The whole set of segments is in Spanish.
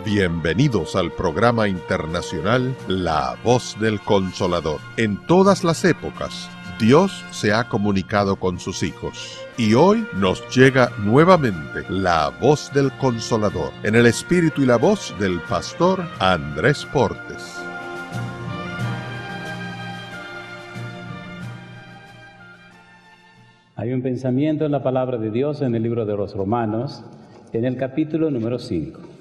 Bienvenidos al programa internacional La Voz del Consolador. En todas las épocas, Dios se ha comunicado con sus hijos. Y hoy nos llega nuevamente la Voz del Consolador, en el espíritu y la voz del pastor Andrés Portes. Hay un pensamiento en la palabra de Dios en el libro de los Romanos, en el capítulo número 5.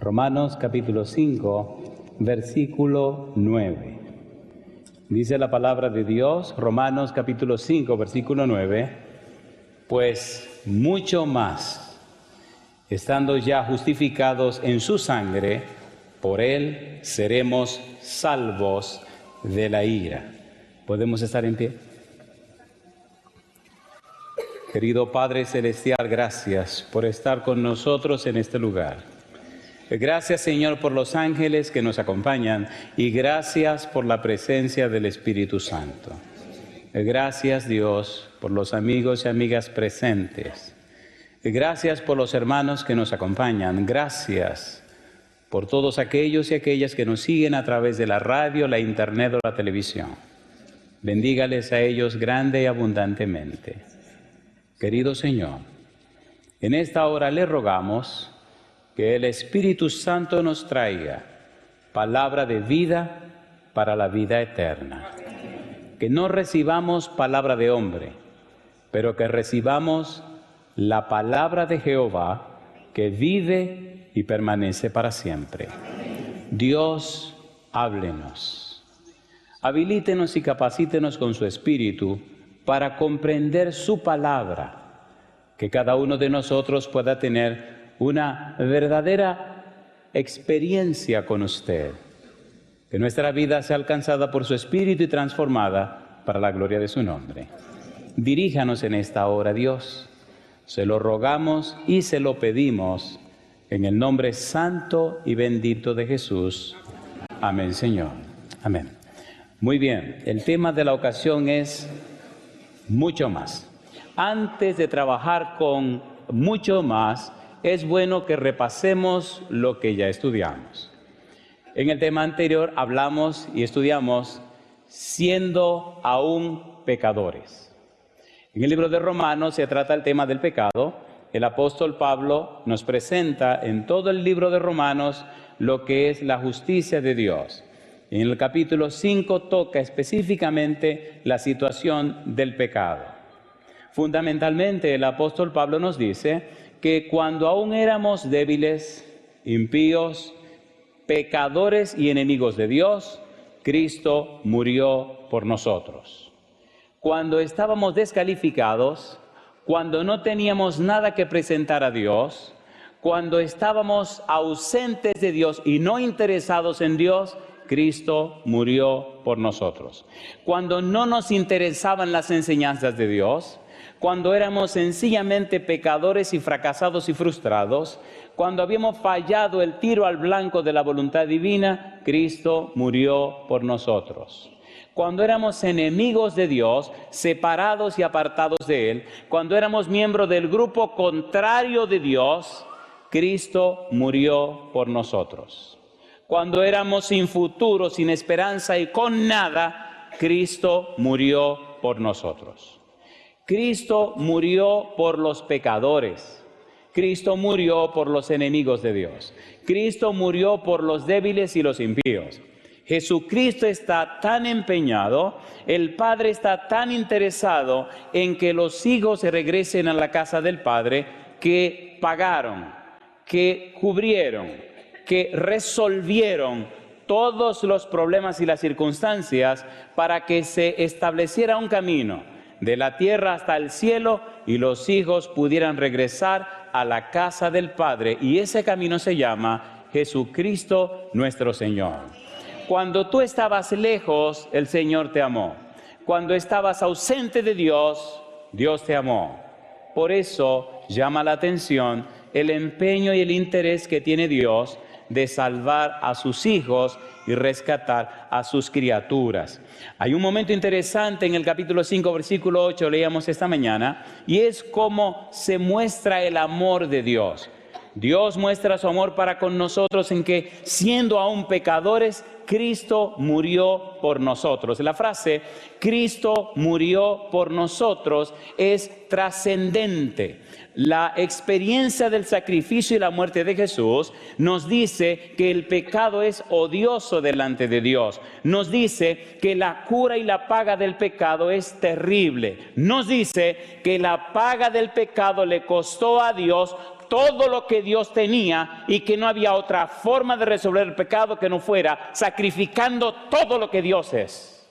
Romanos capítulo 5, versículo 9. Dice la palabra de Dios, Romanos capítulo 5, versículo 9, pues mucho más, estando ya justificados en su sangre, por él seremos salvos de la ira. ¿Podemos estar en pie? Querido Padre Celestial, gracias por estar con nosotros en este lugar. Gracias, Señor, por los ángeles que nos acompañan y gracias por la presencia del Espíritu Santo. Gracias, Dios, por los amigos y amigas presentes. Gracias por los hermanos que nos acompañan. Gracias por todos aquellos y aquellas que nos siguen a través de la radio, la internet o la televisión. Bendígales a ellos grande y abundantemente. Querido Señor, en esta hora le rogamos que el Espíritu Santo nos traiga palabra de vida para la vida eterna. Que no recibamos palabra de hombre, pero que recibamos la palabra de Jehová que vive y permanece para siempre. Dios, háblenos. Habilítenos y capacítenos con su Espíritu para comprender su palabra, que cada uno de nosotros pueda tener una verdadera experiencia con usted, que nuestra vida sea alcanzada por su Espíritu y transformada para la gloria de su nombre. Diríjanos en esta hora, Dios, se lo rogamos y se lo pedimos en el nombre santo y bendito de Jesús. Amén, Señor. Amén. Muy bien, el tema de la ocasión es mucho más. Antes de trabajar con mucho más, es bueno que repasemos lo que ya estudiamos. En el tema anterior hablamos y estudiamos siendo aún pecadores. En el libro de Romanos se trata el tema del pecado. El apóstol Pablo nos presenta en todo el libro de Romanos lo que es la justicia de Dios. En el capítulo 5 toca específicamente la situación del pecado. Fundamentalmente el apóstol Pablo nos dice que cuando aún éramos débiles, impíos, pecadores y enemigos de Dios, Cristo murió por nosotros. Cuando estábamos descalificados, cuando no teníamos nada que presentar a Dios, cuando estábamos ausentes de Dios y no interesados en Dios, Cristo murió por nosotros. Cuando no nos interesaban las enseñanzas de Dios, cuando éramos sencillamente pecadores y fracasados y frustrados, cuando habíamos fallado el tiro al blanco de la voluntad divina, Cristo murió por nosotros. Cuando éramos enemigos de Dios, separados y apartados de Él, cuando éramos miembros del grupo contrario de Dios, Cristo murió por nosotros. Cuando éramos sin futuro, sin esperanza y con nada, Cristo murió por nosotros. Cristo murió por los pecadores. Cristo murió por los enemigos de Dios. Cristo murió por los débiles y los impíos. Jesucristo está tan empeñado, el Padre está tan interesado en que los hijos se regresen a la casa del Padre, que pagaron, que cubrieron, que resolvieron todos los problemas y las circunstancias para que se estableciera un camino de la tierra hasta el cielo y los hijos pudieran regresar a la casa del Padre. Y ese camino se llama Jesucristo nuestro Señor. Cuando tú estabas lejos, el Señor te amó. Cuando estabas ausente de Dios, Dios te amó. Por eso llama la atención el empeño y el interés que tiene Dios de salvar a sus hijos y rescatar a sus criaturas. Hay un momento interesante en el capítulo 5, versículo 8, leíamos esta mañana, y es cómo se muestra el amor de Dios. Dios muestra su amor para con nosotros en que, siendo aún pecadores, Cristo murió por nosotros. La frase Cristo murió por nosotros es trascendente. La experiencia del sacrificio y la muerte de Jesús nos dice que el pecado es odioso delante de Dios. Nos dice que la cura y la paga del pecado es terrible. Nos dice que la paga del pecado le costó a Dios todo lo que Dios tenía y que no había otra forma de resolver el pecado que no fuera sacrificando todo lo que Dios es.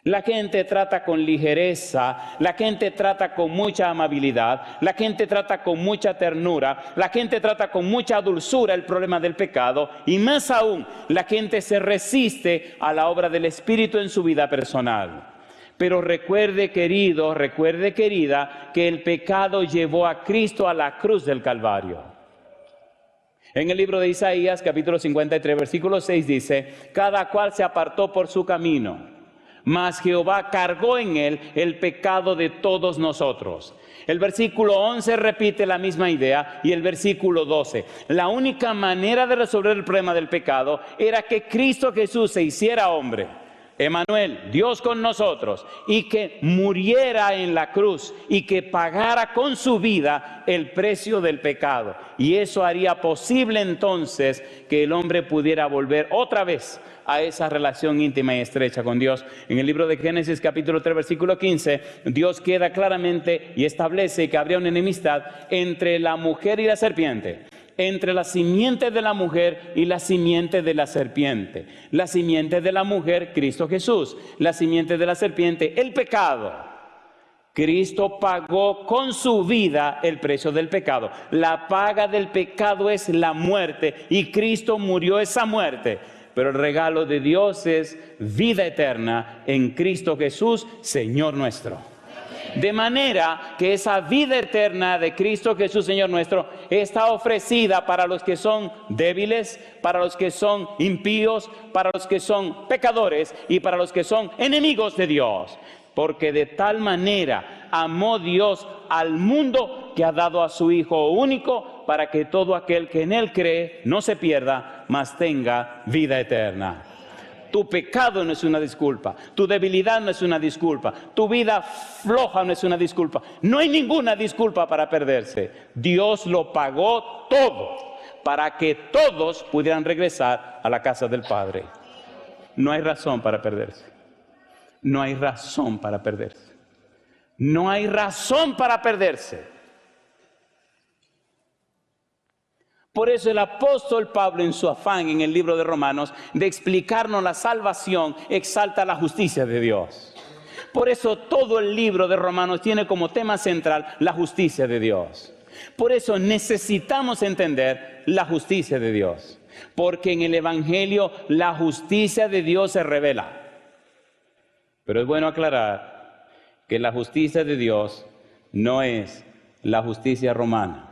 La gente trata con ligereza, la gente trata con mucha amabilidad, la gente trata con mucha ternura, la gente trata con mucha dulzura el problema del pecado y más aún, la gente se resiste a la obra del Espíritu en su vida personal. Pero recuerde, querido, recuerde, querida, que el pecado llevó a Cristo a la cruz del Calvario. En el libro de Isaías, capítulo 53, versículo 6 dice, cada cual se apartó por su camino, mas Jehová cargó en él el pecado de todos nosotros. El versículo 11 repite la misma idea y el versículo 12. La única manera de resolver el problema del pecado era que Cristo Jesús se hiciera hombre. Emmanuel, Dios con nosotros, y que muriera en la cruz y que pagara con su vida el precio del pecado. Y eso haría posible entonces que el hombre pudiera volver otra vez a esa relación íntima y estrecha con Dios. En el libro de Génesis capítulo 3 versículo 15, Dios queda claramente y establece que habría una enemistad entre la mujer y la serpiente. Entre la simiente de la mujer y la simiente de la serpiente. La simiente de la mujer, Cristo Jesús. La simiente de la serpiente, el pecado. Cristo pagó con su vida el precio del pecado. La paga del pecado es la muerte y Cristo murió esa muerte. Pero el regalo de Dios es vida eterna en Cristo Jesús, Señor nuestro. De manera que esa vida eterna de Cristo Jesús, Señor nuestro, está ofrecida para los que son débiles, para los que son impíos, para los que son pecadores y para los que son enemigos de Dios. Porque de tal manera amó Dios al mundo que ha dado a su Hijo único para que todo aquel que en Él cree no se pierda, mas tenga vida eterna. Tu pecado no es una disculpa, tu debilidad no es una disculpa, tu vida floja no es una disculpa. No hay ninguna disculpa para perderse. Dios lo pagó todo para que todos pudieran regresar a la casa del Padre. No hay razón para perderse. No hay razón para perderse. No hay razón para perderse. Por eso el apóstol Pablo, en su afán en el libro de Romanos de explicarnos la salvación, exalta la justicia de Dios. Por eso todo el libro de Romanos tiene como tema central la justicia de Dios. Por eso necesitamos entender la justicia de Dios. Porque en el Evangelio la justicia de Dios se revela. Pero es bueno aclarar que la justicia de Dios no es la justicia romana.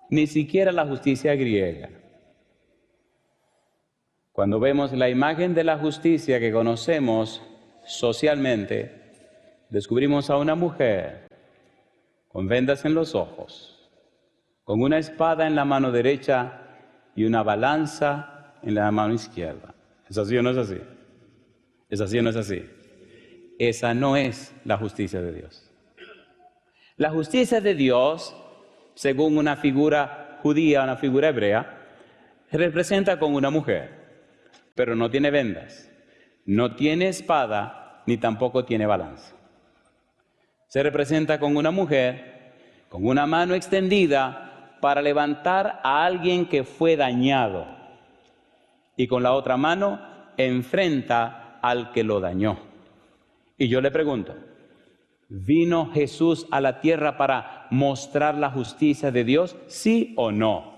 Ni siquiera la justicia griega. Cuando vemos la imagen de la justicia que conocemos socialmente, descubrimos a una mujer con vendas en los ojos, con una espada en la mano derecha y una balanza en la mano izquierda. ¿Es así o no es así? ¿Es así o no es así? Esa no es la justicia de Dios. La justicia de Dios, según una figura judía, una figura hebrea, se representa con una mujer, pero no tiene vendas, no tiene espada, ni tampoco tiene balanza. Se representa con una mujer, con una mano extendida para levantar a alguien que fue dañado, y con la otra mano enfrenta al que lo dañó. Y yo le pregunto, ¿vino Jesús a la tierra para mostrar la justicia de Dios? ¿Sí o no?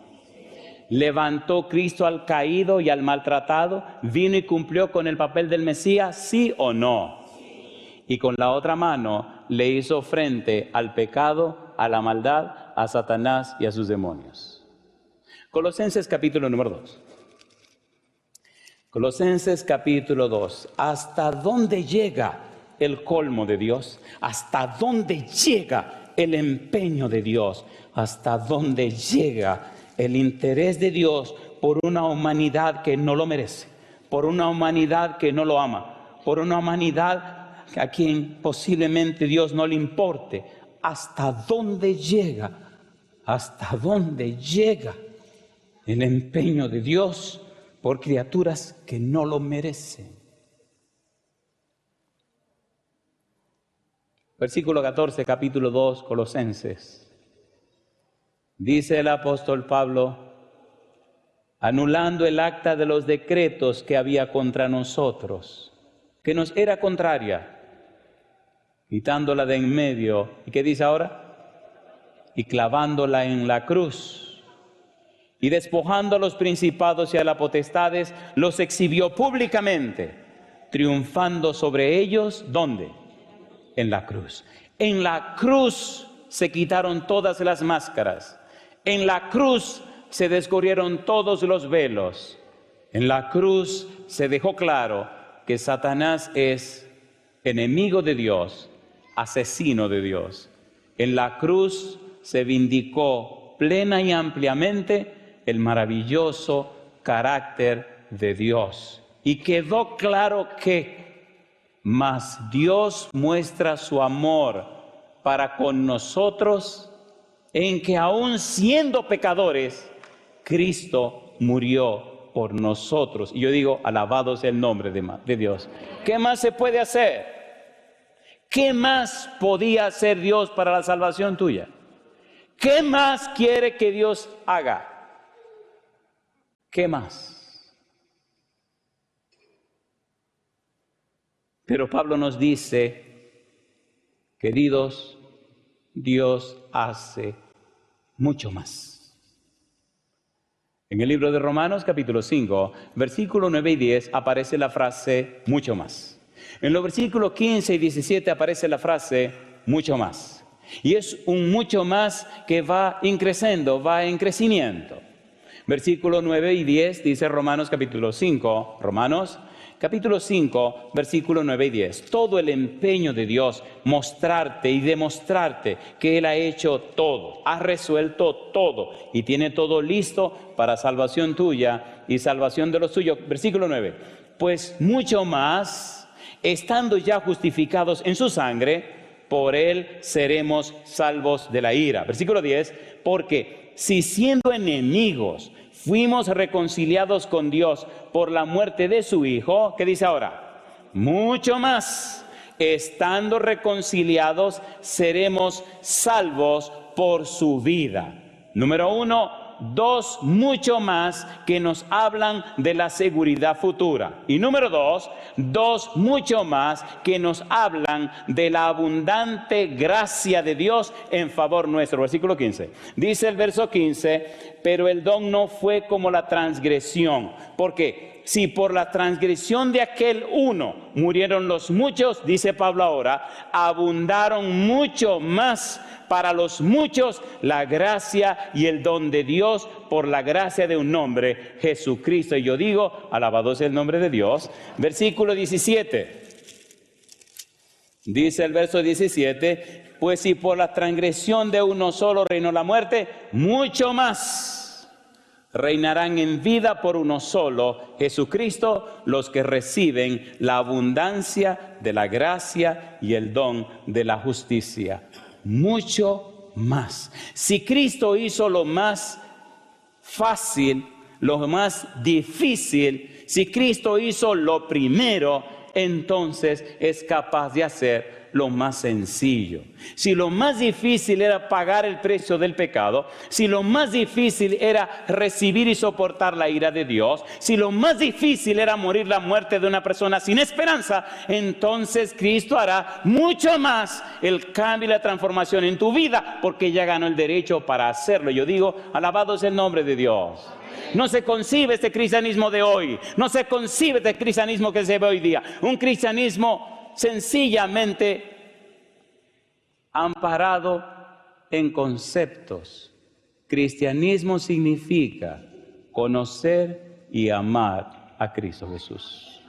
¿Levantó Cristo al caído y al maltratado? ¿Vino y cumplió con el papel del Mesías? ¿Sí o no? Y con la otra mano le hizo frente al pecado, a la maldad, a Satanás y a sus demonios. Colosenses capítulo número 2. Colosenses capítulo 2. ¿Hasta dónde llega el colmo de Dios? ¿Hasta dónde llega el empeño de Dios, hasta dónde llega el interés de Dios por una humanidad que no lo merece, por una humanidad que no lo ama, por una humanidad a quien posiblemente Dios no le importe. ¿Hasta dónde llega? ¿Hasta dónde llega el empeño de Dios por criaturas que no lo merecen? Versículo 14, capítulo 2, Colosenses. Dice el apóstol Pablo, anulando el acta de los decretos que había contra nosotros, que nos era contraria, quitándola de en medio. ¿Y qué dice ahora? Y clavándola en la cruz. Y despojando a los principados y a las potestades, los exhibió públicamente, triunfando sobre ellos, ¿dónde? En la cruz. En la cruz se quitaron todas las máscaras. En la cruz se descubrieron todos los velos. En la cruz se dejó claro que Satanás es enemigo de Dios, asesino de Dios. En la cruz se vindicó plena y ampliamente el maravilloso carácter de Dios. Y quedó claro que mas Dios muestra su amor para con nosotros en que aun siendo pecadores, Cristo murió por nosotros. Y yo digo, alabado sea el nombre de Dios. ¿Qué más se puede hacer? ¿Qué más podía hacer Dios para la salvación tuya? ¿Qué más quiere que Dios haga? ¿Qué más? Pero Pablo nos dice, queridos, Dios hace mucho más. En el libro de Romanos, capítulo 5, versículo 9 y 10, aparece la frase mucho más. En los versículos 15 y 17 aparece la frase mucho más. Y es un mucho más que va increciendo, va en crecimiento. Versículo 9 y 10 dice Romanos capítulo 5, Romanos capítulo 5, versículo 9 y 10. Todo el empeño de Dios, mostrarte y demostrarte que Él ha hecho todo, ha resuelto todo y tiene todo listo para salvación tuya y salvación de los tuyos. Versículo 9. Pues mucho más, estando ya justificados en su sangre, por Él seremos salvos de la ira. Versículo 10. Porque si siendo enemigos fuimos reconciliados con Dios por la muerte de su Hijo, ¿qué dice ahora? Mucho más, estando reconciliados, seremos salvos por su vida. Número 1, 2, mucho más que nos hablan de la seguridad futura. Y número 2, 2, mucho más que nos hablan de la abundante gracia de Dios en favor nuestro. Versículo 15. Dice el verso 15, pero el don no fue como la transgresión. Porque si por la transgresión de aquel uno murieron los muchos, dice Pablo ahora, abundaron mucho más para los muchos la gracia y el don de Dios por la gracia de un hombre, Jesucristo. Y yo digo, alabado sea el nombre de Dios. Versículo 17. Dice el verso 17, pues si por la transgresión de uno solo reinó la muerte, mucho más reinarán en vida por uno solo, Jesucristo, los que reciben la abundancia de la gracia y el don de la justicia. Mucho más. Si Cristo hizo lo más fácil, lo más difícil, si Cristo hizo lo primero, entonces es capaz de hacer lo más sencillo. Si lo más difícil era pagar el precio del pecado, si lo más difícil era recibir y soportar la ira de Dios, si lo más difícil era morir la muerte de una persona sin esperanza, entonces Cristo hará mucho más el cambio y la transformación en tu vida, porque ya ganó el derecho para hacerlo. Yo digo, alabado es el nombre de Dios. No se concibe este cristianismo de hoy, no se concibe este cristianismo que se ve hoy día, un cristianismo sencillamente amparado en conceptos. Cristianismo significa conocer y amar a Cristo Jesús.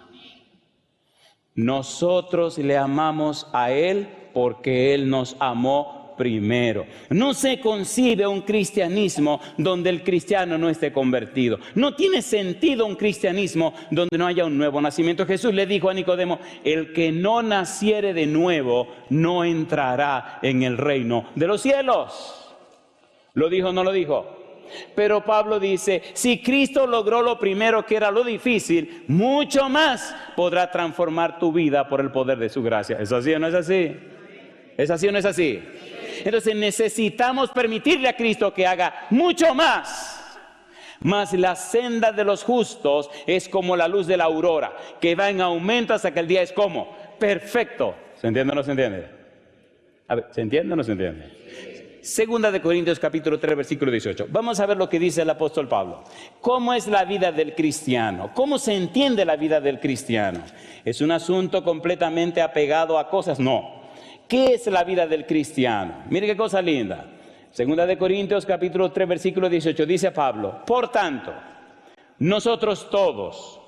Nosotros le amamos a Él porque Él nos amó primero. No se concibe un cristianismo donde el cristiano no esté convertido. No tiene sentido un cristianismo donde no haya un nuevo nacimiento. Jesús le dijo a Nicodemo, el que no naciere de nuevo no entrará en el reino de los cielos. ¿Lo dijo o no lo dijo? Pero Pablo dice, si Cristo logró lo primero que era lo difícil, mucho más podrá transformar tu vida por el poder de su gracia. ¿Es así o no es así? ¿Es así o no es así? Entonces necesitamos permitirle a Cristo que haga mucho más. Mas la senda de los justos es como la luz de la aurora, que va en aumento hasta que el día es como perfecto. ¿Se entiende o no se entiende? A ver, ¿se entiende o no se entiende? Segunda de Corintios capítulo 3 versículo 18. Vamos a ver lo que dice el apóstol Pablo. ¿Cómo es la vida del cristiano? ¿Cómo se entiende la vida del cristiano? ¿Es un asunto completamente apegado a cosas? No. ¿Qué es la vida del cristiano? Mire qué cosa linda. Segunda de Corintios capítulo 3 versículo 18 dice Pablo, por tanto, nosotros todos,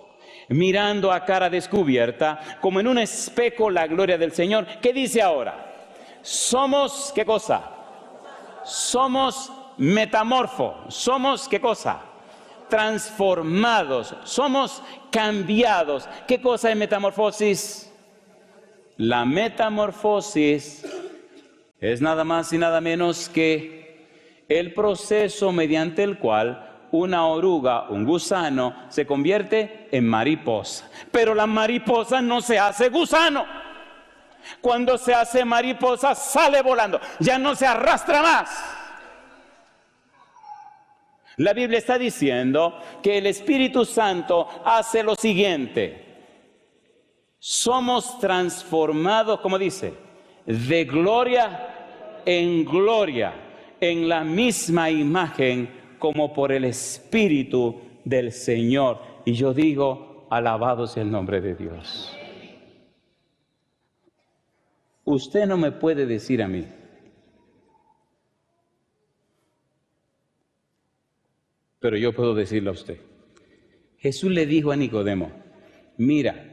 mirando a cara descubierta, como en un espejo la gloria del Señor, ¿qué dice ahora? Somos, ¿qué cosa? Somos metamorfos, somos ¿qué cosa? Transformados, somos cambiados. ¿Qué cosa es metamorfosis? La metamorfosis es nada más y nada menos que el proceso mediante el cual una oruga, un gusano, se convierte en mariposa. Pero la mariposa no se hace gusano. Cuando se hace mariposa, sale volando, ya no se arrastra más. La Biblia está diciendo que el Espíritu Santo hace lo siguiente. Somos transformados, como dice, de gloria en la misma imagen como por el Espíritu del Señor. Y yo digo, alabado sea el nombre de Dios. Usted no me puede decir a mí, pero yo puedo decirle a usted. Jesús le dijo a Nicodemo, mira,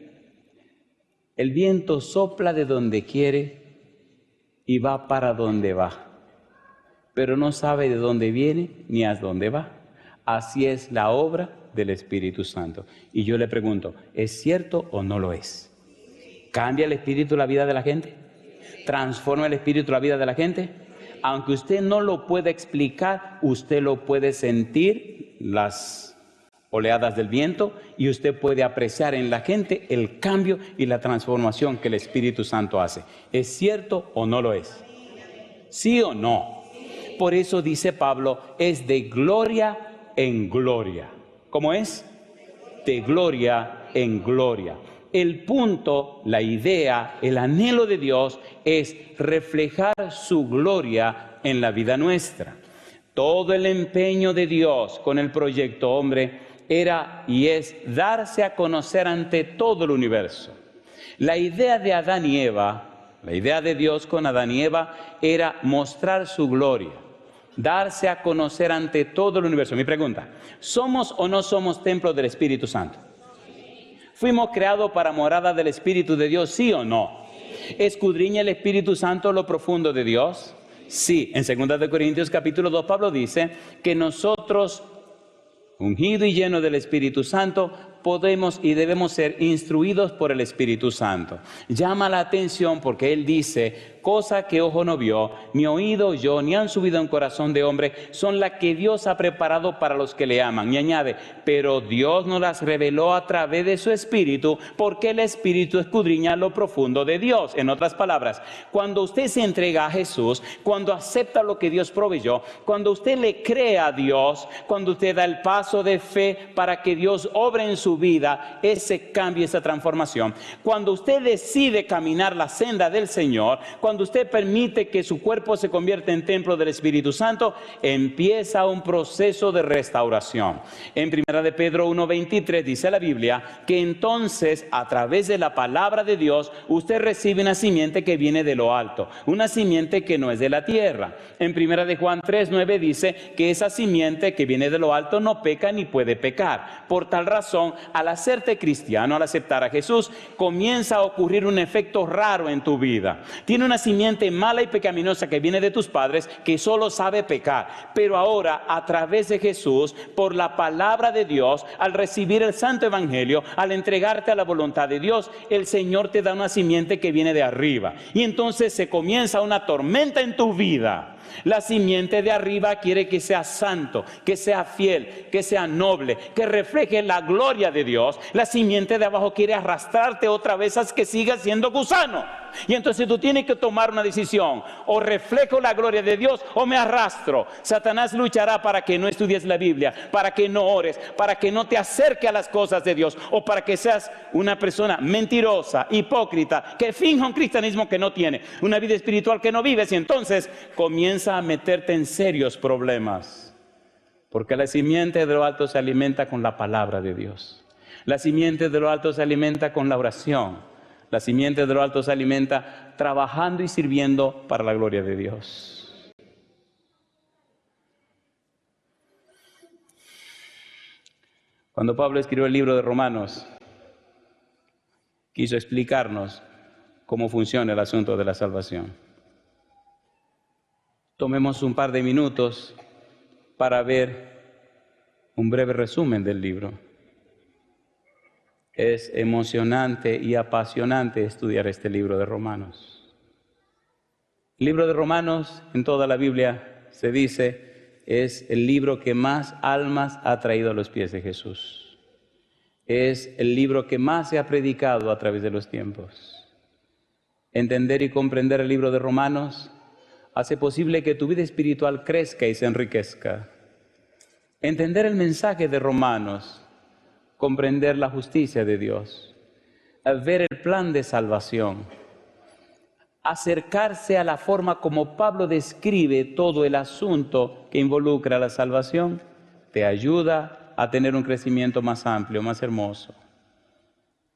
el viento sopla de donde quiere y va para donde va, pero no sabe de dónde viene ni a dónde va. Así es la obra del Espíritu Santo. Y yo le pregunto, ¿es cierto o no lo es? ¿Cambia el Espíritu la vida de la gente? ¿Transforma el Espíritu la vida de la gente? Aunque usted no lo pueda explicar, usted lo puede sentir, las oleadas del viento, y usted puede apreciar en la gente el cambio y la transformación que el Espíritu Santo hace. ¿Es cierto o no lo es? ¿Sí o no? Por eso dice Pablo, es de gloria en gloria. ¿Cómo es? De gloria en gloria. El punto, la idea, el anhelo de Dios es reflejar su gloria en la vida nuestra. Todo el empeño de Dios con el proyecto hombre era y es darse a conocer ante todo el universo. La idea de Adán y Eva, la idea de Dios con Adán y Eva era mostrar su gloria, darse a conocer ante todo el universo. Mi pregunta, ¿somos o no somos templo del Espíritu Santo? ¿Fuimos creados para morada del Espíritu de Dios, sí o no? ¿Escudriña el Espíritu Santo lo profundo de Dios? Sí. En 2 Corintios capítulo 2 Pablo dice que nosotros, ungido y lleno del Espíritu Santo, podemos y debemos ser instruidos por el Espíritu Santo. Llama la atención porque él dice, cosa que ojo no vio, ni oído oyó, ni han subido en corazón de hombre, son las que Dios ha preparado para los que le aman. Y añade, pero Dios nos las reveló a través de su Espíritu, porque el Espíritu escudriña lo profundo de Dios. En otras palabras, cuando usted se entrega a Jesús, cuando acepta lo que Dios proveyó, cuando usted le cree a Dios, cuando usted da el paso de fe para que Dios obre en su vida, ese cambio, esa transformación, cuando usted decide caminar la senda del Señor, cuando usted permite que su cuerpo se convierta en templo del Espíritu Santo, empieza un proceso de restauración. En 1 de Pedro 1:23 dice la Biblia que entonces a través de la palabra de Dios usted recibe una simiente que viene de lo alto, una simiente que no es de la tierra. En 1 de Juan 3:9 dice que esa simiente que viene de lo alto no peca ni puede pecar. Por tal razón, al hacerte cristiano, al aceptar a Jesús, comienza a ocurrir un efecto raro en tu vida. Tiene una simiente mala y pecaminosa que viene de tus padres, que solo sabe pecar. Pero ahora, a través de Jesús, por la palabra de Dios, al recibir el Santo Evangelio, al entregarte a la voluntad de Dios, el Señor te da una simiente que viene de arriba. Y entonces se comienza una tormenta en tu vida. La simiente de arriba quiere que seas santo, que sea fiel, que sea noble, que refleje la gloria de Dios. La simiente de abajo quiere arrastrarte otra vez a que sigas siendo gusano. Y entonces tú tienes que tomar una decisión: o reflejo la gloria de Dios o me arrastro. Satanás luchará para que no estudies la Biblia, para que no ores, para que no te acerques a las cosas de Dios, o para que seas una persona mentirosa, hipócrita, que finja un cristianismo que no tiene, una vida espiritual que no vives, y entonces comienza a meterte en serios problemas. Porque la simiente de lo alto se alimenta con la palabra de Dios. La simiente de lo alto se alimenta con la oración. La simiente de lo alto se alimenta trabajando y sirviendo para la gloria de Dios. Cuando Pablo escribió el libro de Romanos, quiso explicarnos cómo funciona el asunto de la salvación. Tomemos un par de minutos para ver un breve resumen del libro. Es emocionante y apasionante estudiar este libro de Romanos. El libro de Romanos, en toda la Biblia se dice, es el libro que más almas ha traído a los pies de Jesús. Es el libro que más se ha predicado a través de los tiempos. Entender y comprender el libro de Romanos hace posible que tu vida espiritual crezca y se enriquezca. Entender el mensaje de Romanos, comprender la justicia de Dios, ver el plan de salvación, acercarse a la forma como Pablo describe todo el asunto que involucra la salvación, te ayuda a tener un crecimiento más amplio, más hermoso.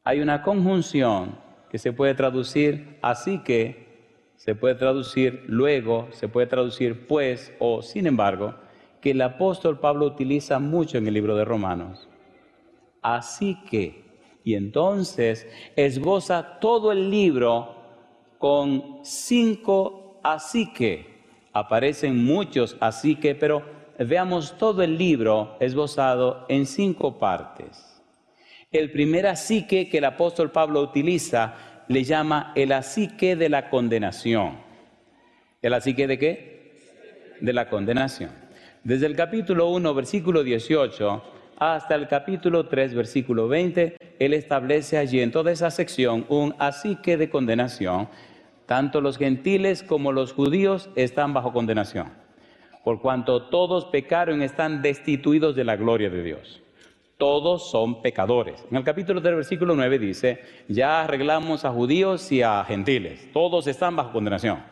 Hay una conjunción que se puede traducir así que, se puede traducir luego, se puede traducir pues o sin embargo, que el apóstol Pablo utiliza mucho en el libro de Romanos. Así que, y entonces esboza todo el libro con 5 así que. Aparecen muchos así que, pero veamos todo el libro esbozado en 5 partes. El primer así que el apóstol Pablo utiliza le llama el así que de la condenación. ¿El así que de qué? De la condenación. Desde el capítulo 1, versículo 18, hasta el capítulo 3, versículo 20, él establece allí en toda esa sección un así que de condenación. Tanto los gentiles como los judíos están bajo condenación, por cuanto todos pecaron y están destituidos de la gloria de Dios. Todos son pecadores. En el capítulo 3, versículo 9 dice, ya arreglamos a judíos y a gentiles. Todos están bajo condenación.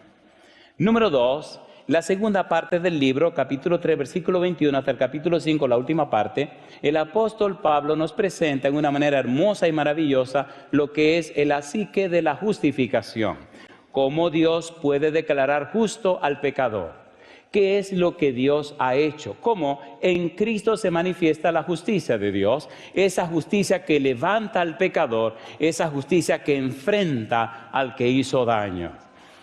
Número 2, la segunda parte del libro, capítulo 3, versículo 21 hasta el capítulo 5, la última parte, el apóstol Pablo nos presenta en una manera hermosa y maravillosa lo que es el asique de la justificación. Cómo Dios puede declarar justo al pecador. ¿Qué es lo que Dios ha hecho? ¿Cómo en Cristo se manifiesta la justicia de Dios? Esa justicia que levanta al pecador, esa justicia que enfrenta al que hizo daño.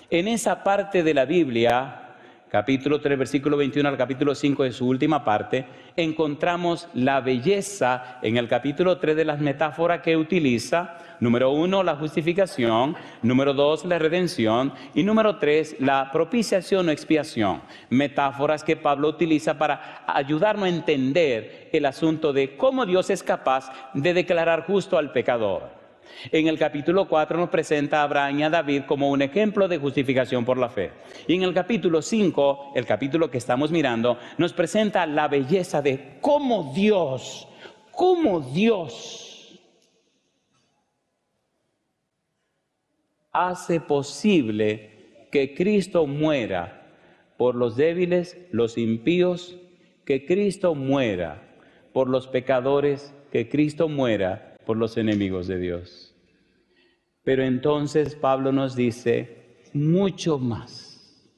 En esa parte de la Biblia, capítulo 3, versículo 21 al capítulo 5 de su última parte, encontramos la belleza en el capítulo 3 de las metáforas que utiliza. Número 1, la justificación. Número 2, la redención. Y número 3, la propiciación o expiación. Metáforas que Pablo utiliza para ayudarnos a entender el asunto de cómo Dios es capaz de declarar justo al pecador. En el capítulo 4 nos presenta a Abraham y a David como un ejemplo de justificación por la fe. Y en el capítulo 5, el capítulo que estamos mirando, nos presenta la belleza de cómo Dios hace posible que Cristo muera por los débiles, los impíos, que Cristo muera por los pecadores, que Cristo muera por los enemigos de Dios. Pero entonces Pablo nos dice, mucho más.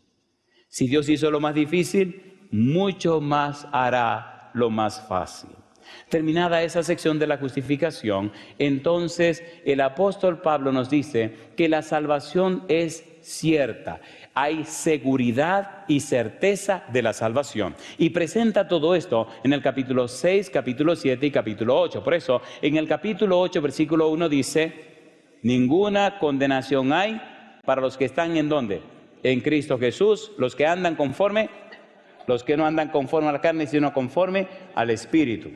Si Dios hizo lo más difícil, mucho más hará lo más fácil. Terminada esa sección de la justificación, entonces el apóstol Pablo nos dice que la salvación es cierta. Hay seguridad y certeza de la salvación. Y presenta todo esto en el capítulo 6, capítulo 7 y capítulo 8. Por eso, en el capítulo 8, versículo 1 dice, ninguna condenación hay para los que están ¿en dónde? En Cristo Jesús, los que andan conforme, los que no andan conforme a la carne, sino conforme al Espíritu.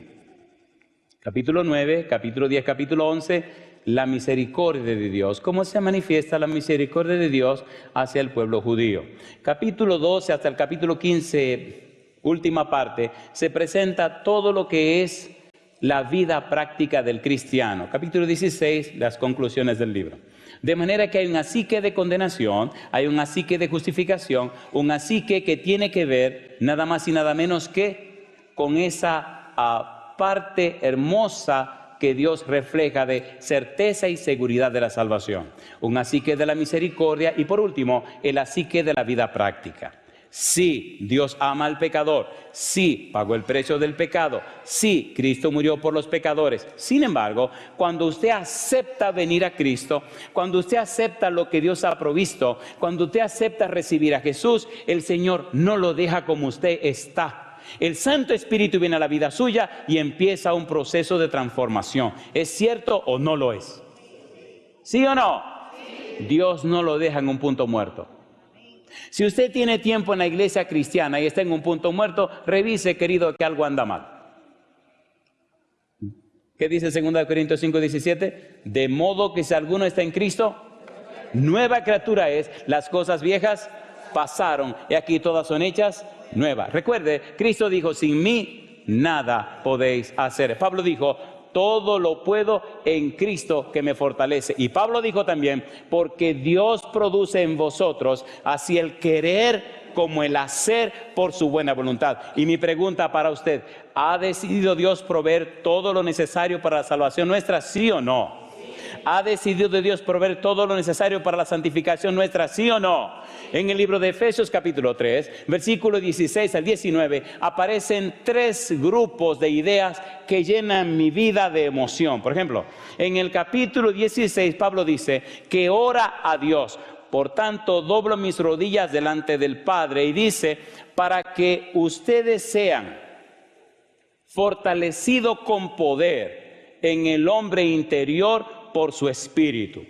Capítulo 9, capítulo 10, capítulo 11, la misericordia de Dios. ¿Cómo se manifiesta la misericordia de Dios hacia el pueblo judío? Capítulo 12 hasta el capítulo 15, última parte, se presenta todo lo que es la vida práctica del cristiano. Capítulo 16, las conclusiones del libro. De manera que hay un asique de condenación, hay un asique de justificación, un asique que tiene que ver nada más y nada menos que con esa parte hermosa que Dios refleja de certeza y seguridad de la salvación. Un asique de la misericordia y por último, el asique de la vida práctica. Sí, Dios ama al pecador. Sí, pagó el precio del pecado. Sí, Cristo murió por los pecadores. Sin embargo, cuando usted acepta venir a Cristo, cuando usted acepta lo que Dios ha provisto, cuando usted acepta recibir a Jesús, el Señor no lo deja como usted está. El Santo Espíritu viene a la vida suya y empieza un proceso de transformación. ¿Es cierto o no lo es? ¿Sí o no? Dios no lo deja en un punto muerto. Si usted tiene tiempo en la iglesia cristiana y está en un punto muerto, revise, querido, que algo anda mal. ¿Qué dice 2 Corintios 5, 17? De modo que si alguno está en Cristo, nueva criatura es, las cosas viejas pasaron y aquí todas son hechas nuevas. Recuerde, Cristo dijo, sin mí nada podéis hacer. Pablo dijo, todo lo puedo en Cristo que me fortalece. Y Pablo dijo también, porque Dios produce en vosotros así el querer como el hacer por su buena voluntad. Y mi pregunta para usted, ¿ha decidido Dios proveer todo lo necesario para la salvación nuestra? ¿Sí o no? ¿Ha decidido Dios proveer todo lo necesario para la santificación nuestra? ¿Sí o no? En el libro de Efesios capítulo 3, versículo 16 al 19, aparecen 3 grupos de ideas que llenan mi vida de emoción. Por ejemplo, en el capítulo 16, Pablo dice que ora a Dios. Por tanto, doblo mis rodillas delante del Padre y dice, para que ustedes sean fortalecidos con poder en el hombre interior por su Espíritu,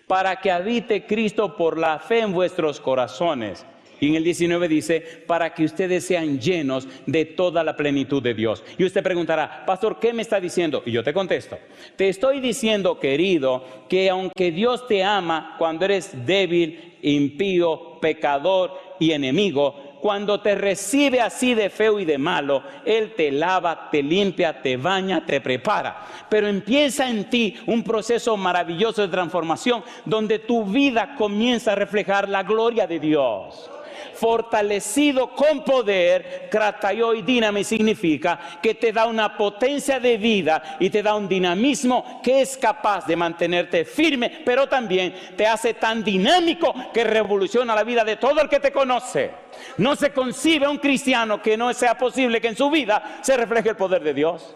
para que habite Cristo por la fe en vuestros corazones. Y en el 19 dice, para que ustedes sean llenos de toda la plenitud de Dios. Y usted preguntará, pastor, ¿qué me está diciendo? Y yo te contesto, te estoy diciendo, querido, que aunque Dios te ama cuando eres débil, impío, pecador y enemigo, cuando te recibe así de feo y de malo, Él te lava, te limpia, te baña, te prepara. Pero empieza en ti un proceso maravilloso de transformación donde tu vida comienza a reflejar la gloria de Dios. Fortalecido con poder, krataio y dinami significa que te da una potencia de vida y te da un dinamismo que es capaz de mantenerte firme, pero también te hace tan dinámico que revoluciona la vida de todo el que te conoce. No se concibe un cristiano que no sea posible que en su vida se refleje el poder de Dios.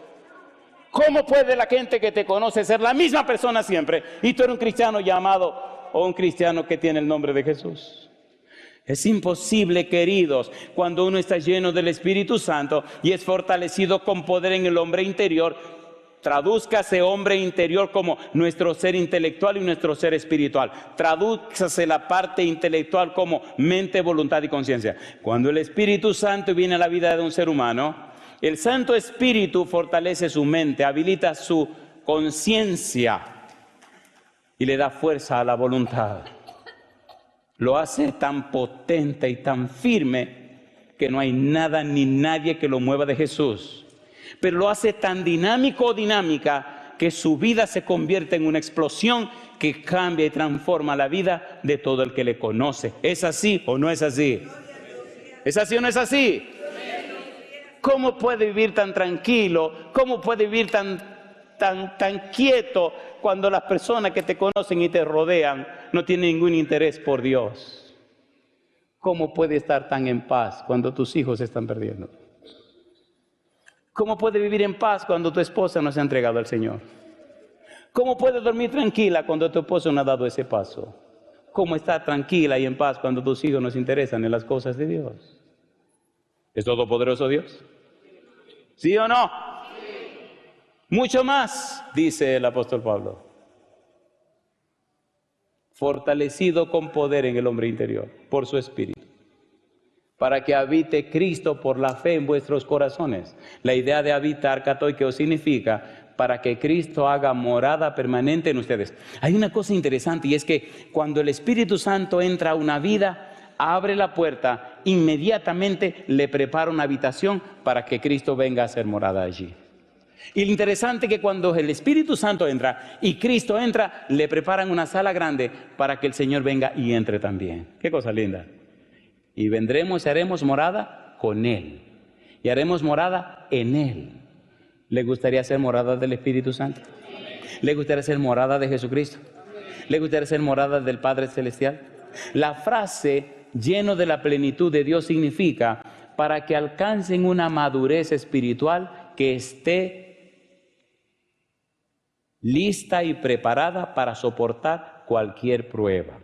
¿Cómo puede la gente que te conoce ser la misma persona siempre y tú eres un cristiano llamado o un cristiano que tiene el nombre de Jesús? Es imposible, queridos, cuando uno está lleno del Espíritu Santo y es fortalecido con poder en el hombre interior. Tradúzcase hombre interior como nuestro ser intelectual y nuestro ser espiritual. Tradúzcase la parte intelectual como mente, voluntad y conciencia. Cuando el Espíritu Santo viene a la vida de un ser humano, el Santo Espíritu fortalece su mente, habilita su conciencia y le da fuerza a la voluntad. Lo hace tan potente y tan firme que no hay nada ni nadie que lo mueva de Jesús. Pero lo hace tan dinámico o dinámica que su vida se convierte en una explosión que cambia y transforma la vida de todo el que le conoce. ¿Es así o no es así? ¿Es así o no es así? ¿Cómo puede vivir tan tranquilo? ¿Cómo puede vivir tan quieto cuando las personas que te conocen y te rodean no tienen ningún interés por Dios? ¿Cómo puede estar tan en paz cuando tus hijos se están perdiendo? ¿Cómo puede vivir en paz cuando tu esposa no se ha entregado al Señor? ¿Cómo puede dormir tranquila cuando tu esposo no ha dado ese paso? ¿Cómo estar tranquila y en paz cuando tus hijos no se interesan en las cosas de Dios? ¿Es todopoderoso Dios? ¿Sí o no? Mucho más, dice el apóstol Pablo. Fortalecido con poder en el hombre interior, por su espíritu, para que habite Cristo por la fe en vuestros corazones. La idea de habitar, katoikeo, significa para que Cristo haga morada permanente en ustedes. Hay una cosa interesante, y es que cuando el Espíritu Santo entra a una vida, abre la puerta, inmediatamente le prepara una habitación para que Cristo venga a hacer morada allí. Y lo interesante es que cuando el Espíritu Santo entra y Cristo entra, le preparan una sala grande para que el Señor venga y entre también. Qué cosa linda. Y vendremos y haremos morada con Él. Y haremos morada en Él. ¿Le gustaría ser morada del Espíritu Santo? ¿Le gustaría ser morada de Jesucristo? ¿Le gustaría ser morada del Padre Celestial? La frase lleno de la plenitud de Dios significa para que alcancen una madurez espiritual que esté lista y preparada para soportar cualquier prueba.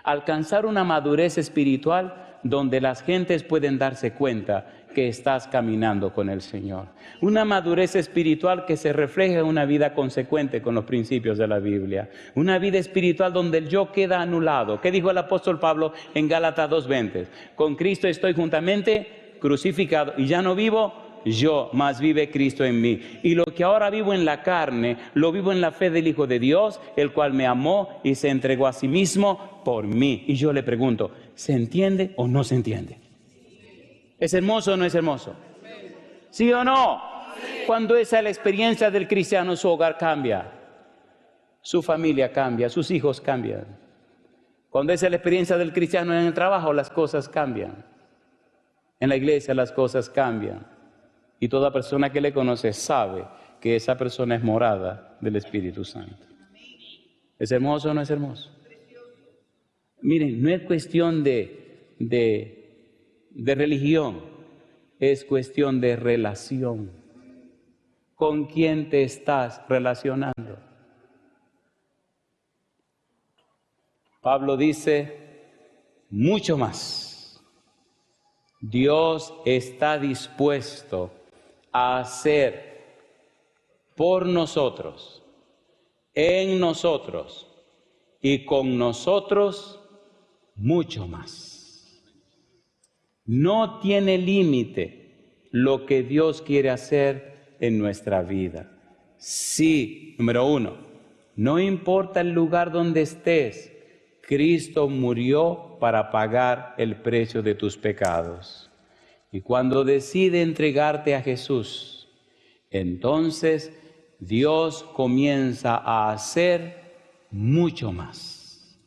Alcanzar una madurez espiritual donde las gentes pueden darse cuenta que estás caminando con el Señor. Una madurez espiritual que se refleja en una vida consecuente con los principios de la Biblia. Una vida espiritual donde el yo queda anulado. ¿Qué dijo el apóstol Pablo en Gálatas 2:20? Con Cristo estoy juntamente crucificado y ya no vivo yo, mas vive Cristo en mí. Y lo que ahora vivo en la carne, lo vivo en la fe del Hijo de Dios, el cual me amó y se entregó a sí mismo por mí. Y yo le pregunto, ¿se entiende o no se entiende? ¿Es hermoso o no es hermoso? ¿Sí o no? Cuando esa es la experiencia del cristiano, su hogar cambia, su familia cambia, sus hijos cambian. Cuando esa es la experiencia del cristiano en el trabajo, las cosas cambian. En la iglesia las cosas cambian. Y toda persona que le conoce sabe que esa persona es morada del Espíritu Santo. ¿Es hermoso o no es hermoso? Miren, no es cuestión de religión, es cuestión de relación. ¿Con quién te estás relacionando? Pablo dice, mucho más. Dios está dispuesto a hacer por nosotros, en nosotros y con nosotros mucho más. No tiene límite lo que Dios quiere hacer en nuestra vida. Sí, número 1, no importa el lugar donde estés, Cristo murió para pagar el precio de tus pecados. Y cuando decide entregarte a Jesús, entonces Dios comienza a hacer mucho más.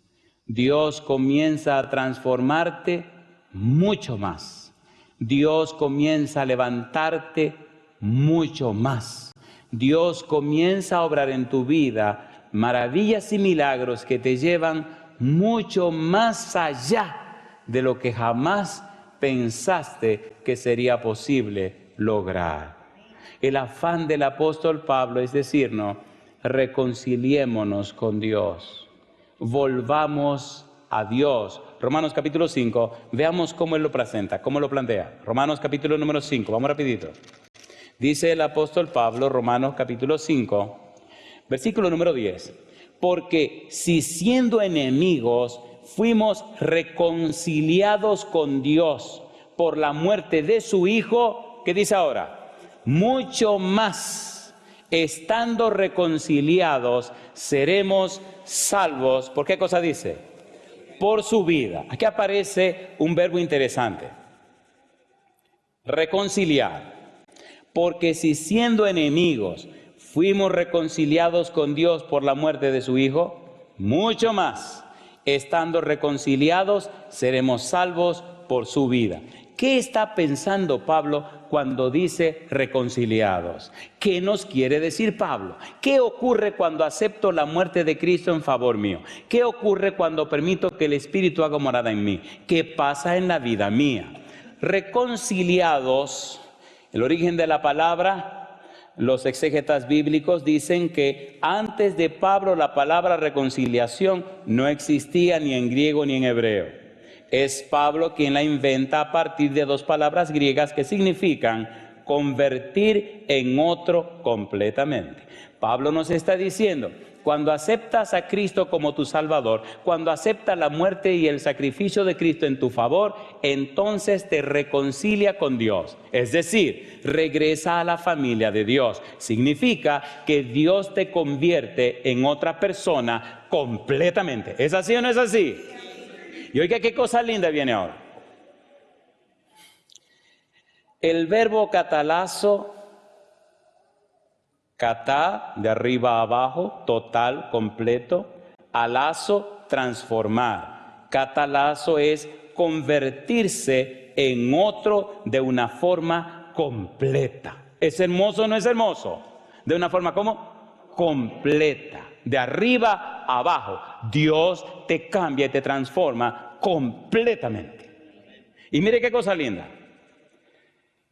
Dios comienza a transformarte mucho más. Dios comienza a levantarte mucho más. Dios comienza a obrar en tu vida maravillas y milagros que te llevan mucho más allá de lo que jamás pensaste que sería posible lograr. El afán del apóstol Pablo es decirnos, reconciliémonos con Dios, volvamos a Dios. Romanos capítulo 5, veamos cómo él lo presenta, cómo lo plantea. Romanos capítulo número 5, vamos rapidito. Dice el apóstol Pablo, Romanos capítulo 5, versículo número 10. Porque si siendo enemigos fuimos reconciliados con Dios por la muerte de su Hijo, ¿qué dice ahora? Mucho más, estando reconciliados, seremos salvos. ¿Por qué cosa dice? Por su vida. Aquí aparece un verbo interesante. Reconciliar. Porque si siendo enemigos fuimos reconciliados con Dios por la muerte de su Hijo, mucho más, estando reconciliados, seremos salvos por su vida. ¿Qué está pensando Pablo cuando dice reconciliados? ¿Qué nos quiere decir Pablo? ¿Qué ocurre cuando acepto la muerte de Cristo en favor mío? ¿Qué ocurre cuando permito que el Espíritu haga morada en mí? ¿Qué pasa en la vida mía? Reconciliados, El origen de la palabra, los exégetas bíblicos dicen que antes de Pablo la palabra reconciliación no existía ni en griego ni en hebreo. Es Pablo quien la inventa a partir de dos palabras griegas que significan convertir en otro completamente. Pablo nos está diciendo, cuando aceptas a Cristo como tu Salvador, cuando aceptas la muerte y el sacrificio de Cristo en tu favor, entonces te reconcilia con Dios. Es decir, regresa a la familia de Dios. Significa que Dios te convierte en otra persona completamente. ¿Es así o no es así? Y oiga, qué cosa linda viene ahora. El verbo catalazo, catá, de arriba a abajo, total, completo. Alazo, transformar. Catalazo es convertirse en otro de una forma completa. ¿Es hermoso o no es hermoso? De una forma ¿cómo? Completa. De arriba a abajo. Dios te cambia y te transforma completamente. Y mire qué cosa linda.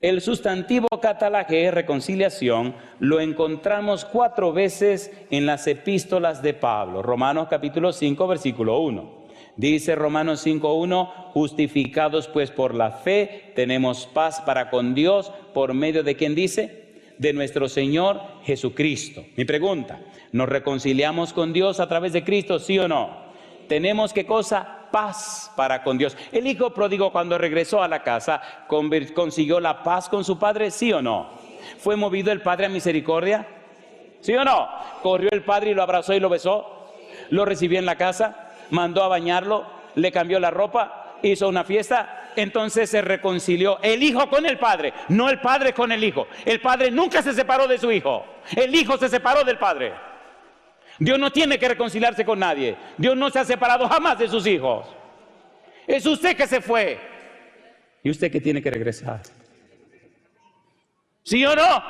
El sustantivo catalá, que es reconciliación, lo encontramos 4 veces en las epístolas de Pablo. Romanos capítulo 5, versículo 1. Dice Romanos 5:1, justificados pues por la fe, tenemos paz para con Dios, por medio de ¿quién dice? De nuestro Señor Jesucristo. Mi pregunta, ¿nos reconciliamos con Dios a través de Cristo, sí o no? Tenemos ¿qué cosa? Paz para con Dios. El hijo pródigo cuando regresó a la casa, ¿consiguió la paz con su padre? ¿Sí o no? ¿Fue movido el padre a misericordia? ¿Sí o no? ¿Corrió el padre y lo abrazó y lo besó? ¿Lo recibió en la casa? ¿Mandó a bañarlo? ¿Le cambió la ropa? ¿Hizo una fiesta? Entonces se reconcilió el hijo con el padre, no el padre con el hijo. El padre nunca se separó de su hijo. El hijo se separó del padre. Dios no tiene que reconciliarse con nadie. Dios no se ha separado jamás de sus hijos. Es usted que se fue y usted que tiene que regresar. ¿Sí o no?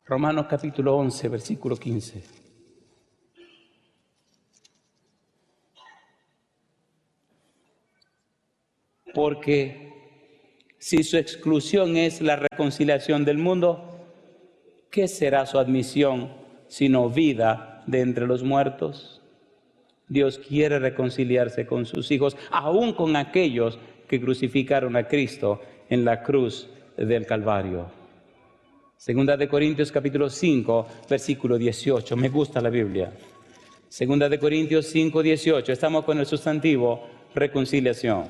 Romanos capítulo 11, versículo 15. Porque si su exclusión es la reconciliación del mundo, ¿qué será su admisión sino vida de entre los muertos? Dios quiere reconciliarse con sus hijos, aún con aquellos que crucificaron a Cristo en la cruz del Calvario. Segunda de Corintios capítulo 5, versículo 18. Me gusta la Biblia. Segunda de Corintios 5, 18. Estamos con el sustantivo reconciliación.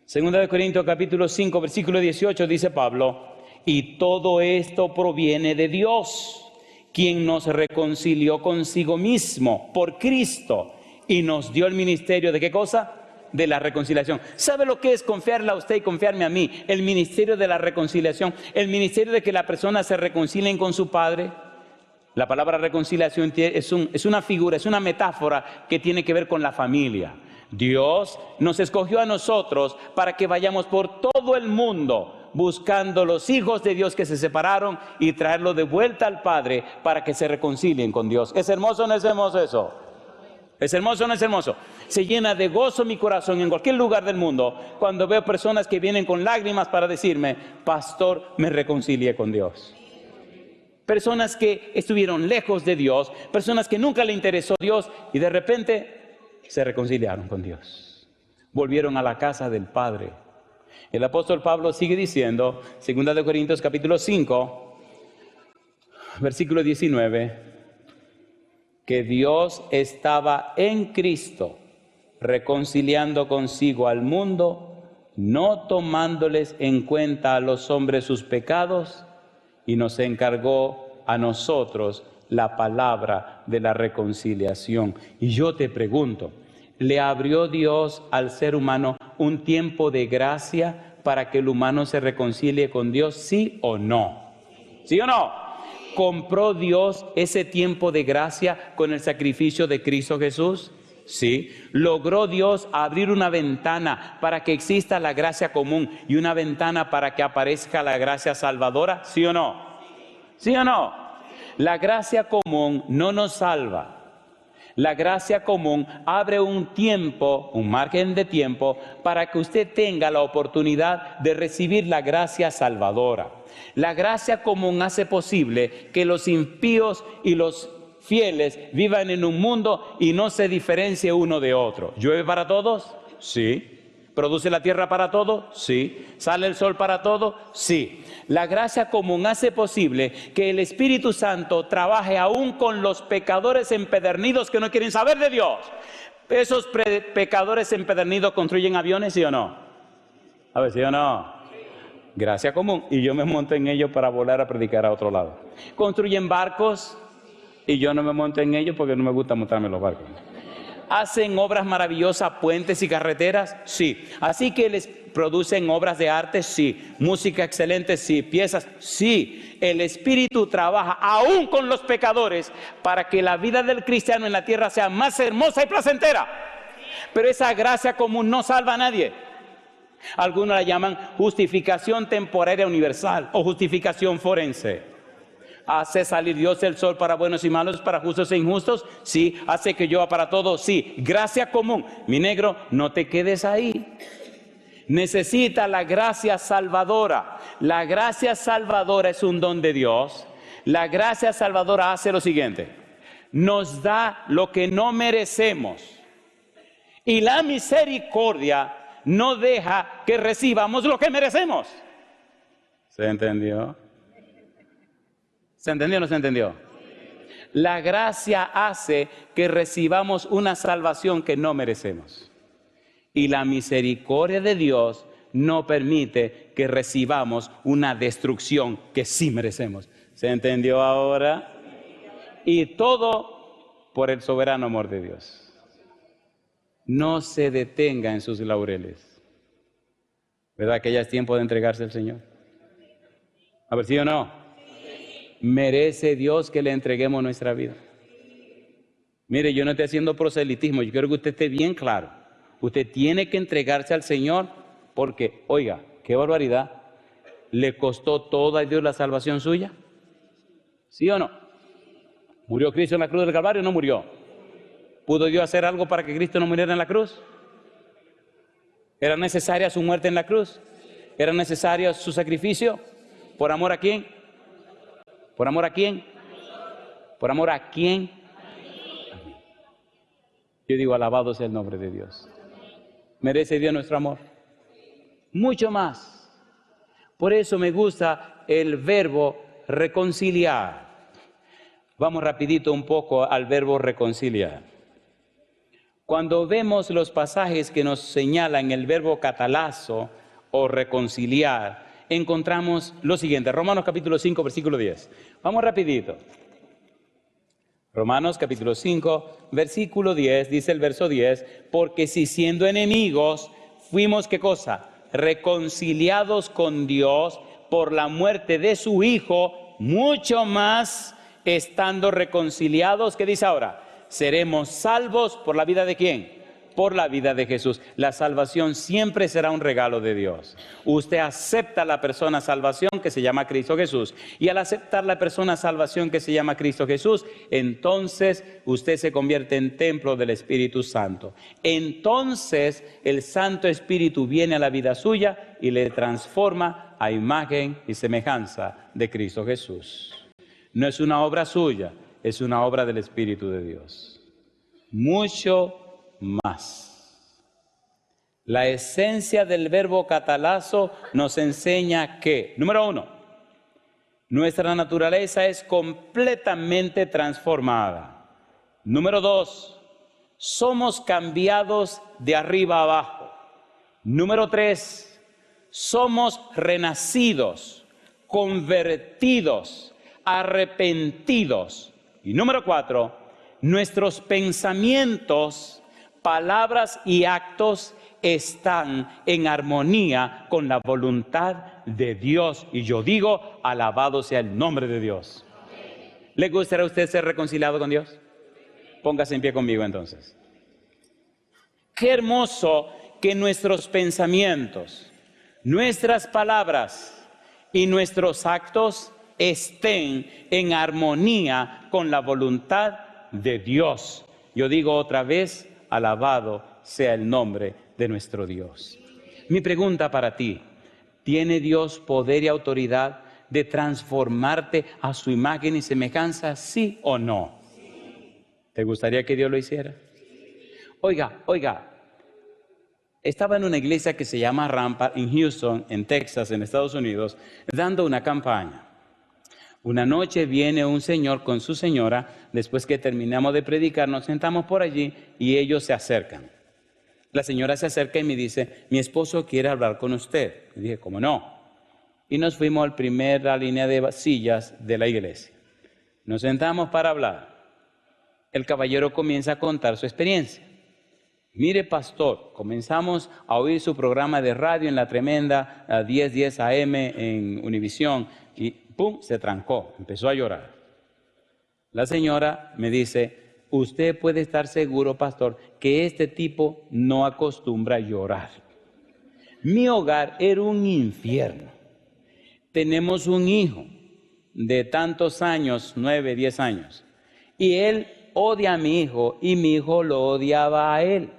Segunda de Corintios capítulo 5, versículo 18 dice Pablo, y todo esto proviene de Dios, quien nos reconcilió consigo mismo por Cristo y nos dio el ministerio de ¿qué cosa? De la reconciliación. ¿Sabe lo que es confiarle a usted y confiarme a mí? El ministerio de la reconciliación, el ministerio de que la persona se reconcilien con su Padre. La palabra reconciliación es una figura, es una metáfora que tiene que ver con la familia. Dios nos escogió a nosotros para que vayamos por todo el mundo buscando los hijos de Dios que se separaron y traerlos de vuelta al Padre para que se reconcilien con Dios. ¿Es hermoso o no es hermoso eso? ¿Es hermoso o no es hermoso? Se llena de gozo mi corazón en cualquier lugar del mundo cuando veo personas que vienen con lágrimas para decirme, pastor, me reconcilié con Dios. Personas que estuvieron lejos de Dios, personas que nunca le interesó Dios y de repente se reconciliaron con Dios. Volvieron a la casa del Padre. El apóstol Pablo sigue diciendo, 2 de Corintios capítulo 5, versículo 19, que Dios estaba en Cristo, reconciliando consigo al mundo, no tomándoles en cuenta a los hombres sus pecados, y nos encargó a nosotros la palabra de la reconciliación. Y yo te pregunto, ¿le abrió Dios al ser humano un tiempo de gracia para que el humano se reconcilie con Dios? ¿Sí o no? ¿Sí o no? ¿Compró Dios ese tiempo de gracia con el sacrificio de Cristo Jesús? Sí. ¿Logró Dios abrir una ventana para que exista la gracia común y una ventana para que aparezca la gracia salvadora? ¿Sí o no? ¿Sí o no? La gracia común no nos salva. La gracia común abre un tiempo, un margen de tiempo, para que usted tenga la oportunidad de recibir la gracia salvadora. La gracia común hace posible que los impíos y los fieles vivan en un mundo y no se diferencie uno de otro. ¿Llueve para todos? Sí. ¿Produce la tierra para todos? Sí. ¿Sale el sol para todos? Sí. La gracia común hace posible que el Espíritu Santo trabaje aún con los pecadores empedernidos que no quieren saber de Dios. ¿Esos pecadores empedernidos construyen aviones, sí o no? A ver, sí o no. Gracia común. Y yo me monto en ellos para volar a predicar a otro lado. ¿Construyen barcos? Y yo no me monto en ellos porque no me gusta montarme en los barcos. ¿Hacen obras maravillosas, puentes y carreteras? Sí. ¿Así que les producen obras de arte? Sí. ¿Música excelente? Sí. ¿Piezas? Sí. El Espíritu trabaja aún con los pecadores para que la vida del cristiano en la tierra sea más hermosa y placentera. Pero esa gracia común no salva a nadie. Algunos la llaman justificación temporaria universal o justificación forense. ¿Hace salir Dios el sol para buenos y malos, para justos e injustos? Sí. ¿Hace que llueva para todos? Sí. Gracia común. Mi negro, no te quedes ahí. Necesita la gracia salvadora. La gracia salvadora es un don de Dios. La gracia salvadora hace lo siguiente: nos da lo que no merecemos. Y la misericordia no deja que recibamos lo que merecemos. ¿Se entendió? ¿Se entendió o no se entendió? La gracia hace que recibamos una salvación que no merecemos. Y la misericordia de Dios no permite que recibamos una destrucción que sí merecemos. ¿Se entendió ahora? Y todo por el soberano amor de Dios. No se detenga en sus laureles. ¿Verdad que ya es tiempo de entregarse al Señor? A ver, ¿sí o no? Merece Dios que le entreguemos nuestra vida. Mire, yo no estoy haciendo proselitismo, yo quiero que usted esté bien claro. Usted tiene que entregarse al Señor porque, oiga, qué barbaridad, ¿le costó todo a Dios la salvación suya? ¿Sí o no? ¿Murió Cristo en la cruz del Calvario o no murió? ¿Pudo Dios hacer algo para que Cristo no muriera en la cruz? ¿Era necesaria su muerte en la cruz? ¿Era necesario su sacrificio? ¿Por amor a quién? ¿Por amor a quién? ¿Por amor a quién? Yo digo, alabado sea el nombre de Dios. ¿Merece Dios nuestro amor? Mucho más. Por eso me gusta el verbo reconciliar. Vamos rapidito un poco al verbo reconciliar. Cuando vemos los pasajes que nos señalan el verbo catalazo o reconciliar, encontramos lo siguiente. Romanos capítulo 5, versículo 10. Vamos rapidito. Romanos capítulo 5, versículo 10, dice el verso 10, porque si siendo enemigos fuimos, ¿qué cosa? Reconciliados con Dios por la muerte de su Hijo, mucho más estando reconciliados, ¿qué dice ahora? Seremos salvos por la vida de ¿quién? Por la vida de Jesús. La salvación siempre será un regalo de Dios. Usted acepta la persona salvación que se llama Cristo Jesús. Y al aceptar la persona salvación que se llama Cristo Jesús, entonces usted se convierte en templo del Espíritu Santo. Entonces el Santo Espíritu viene a la vida suya y le transforma a imagen y semejanza de Cristo Jesús. No es una obra suya, es una obra del Espíritu de Dios. Mucho más. La esencia del verbo catalazo nos enseña que, número 1, nuestra naturaleza es completamente transformada. Número 2, somos cambiados de arriba a abajo. Número 3, somos renacidos, convertidos, arrepentidos. Y número 4, nuestros pensamientos, palabras y actos están en armonía con la voluntad de Dios. Y yo digo, alabado sea el nombre de Dios. ¿Le gustaría a usted ser reconciliado con Dios? Póngase en pie conmigo entonces. Qué hermoso que nuestros pensamientos, nuestras palabras y nuestros actos estén en armonía con la voluntad de Dios. Yo digo otra vez, alabado sea el nombre de nuestro Dios. Mi pregunta para ti, ¿tiene Dios poder y autoridad de transformarte a su imagen y semejanza, sí o no? ¿Te gustaría que Dios lo hiciera? Oiga, estaba en una iglesia que se llama Rampart en Houston, en Texas, en Estados Unidos, dando una campaña. Una noche viene un señor con su señora, después que terminamos de predicar, nos sentamos por allí y ellos se acercan. La señora se acerca y me dice, mi esposo quiere hablar con usted. Y dije, ¿cómo no? Y nos fuimos a la primera línea de sillas de la iglesia. Nos sentamos para hablar. El caballero comienza a contar su experiencia. Mire, pastor, comenzamos a oír su programa de radio en la tremenda 1010 AM en Univisión y ¡pum!, se trancó, empezó a llorar. La señora me dice, usted puede estar seguro, pastor, que este tipo no acostumbra a llorar. Mi hogar era un infierno. Tenemos un hijo de tantos años, 9, 10 años, y él odia a mi hijo y mi hijo lo odiaba a él.